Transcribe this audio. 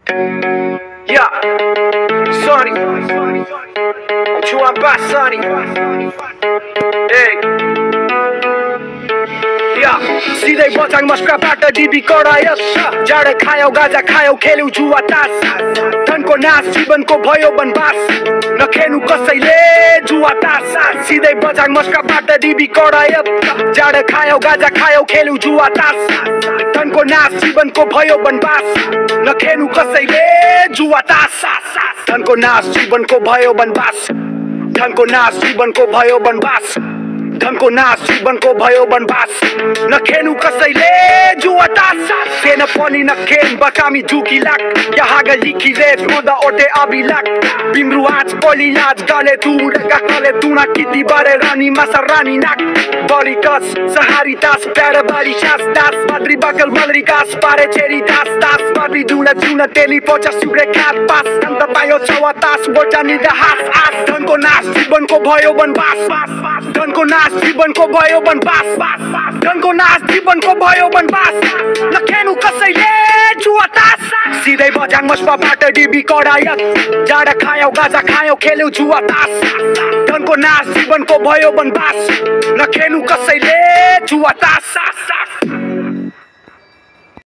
Yeah, Sonny, Chuan Bass Sonny. Hey. सिधै बचाङ मस्काबाट DB करायत जाडे खायौ गाजा खायौ खेल्यौ जुवा तास धनको नाश जीवनको भयो बनबास नखेल्नु कसैले जुवा तास सिधै बचाङ मस्काबाट डिबी करायत जाडे खायौ गाजा खायौ खेल्यौ जुवा तास धनको नाश जीवनको भयो बनबास नखेल्नु कसैले जुवा तास धनको नाश जीवनको भयो बनबास धनको नाश जीवनको भयो बनबास धनको नाश जीवनको भयो बनबास नखेल्नु कसैले जुवा तास सेना पनि नखेल बकामी जुकी लाक यहाँ गलिकी रेस मोदा ओटे अबिलाक बिम्रु आज पली आज गले तुडका गले तुना किति बारे रानी मासा रानी नाक बली कस सहारी तास प्यारे बाली शास तास बद्री बकल मलरी गास पारे चेरी तास तास बद्री दुना जुना तेली पोचा सुरे खात पास अन्त पायो छवा तास बोटा निदा हास आस धनको नाश जीवनको भयो बनबास धनको नाश जीवनको भयो बनबास धनको नाश जीवनको भयो बनबास नखेल्नु कसैले जुवा तास सिधै बजाङ मस्पाबाट डिबी करायत जाडा खायौ गाजा खायौ खेल्यौ जुवा तास धनको नाश जीवनको भयो बनबास नखेल्नु कसैले जुवा तास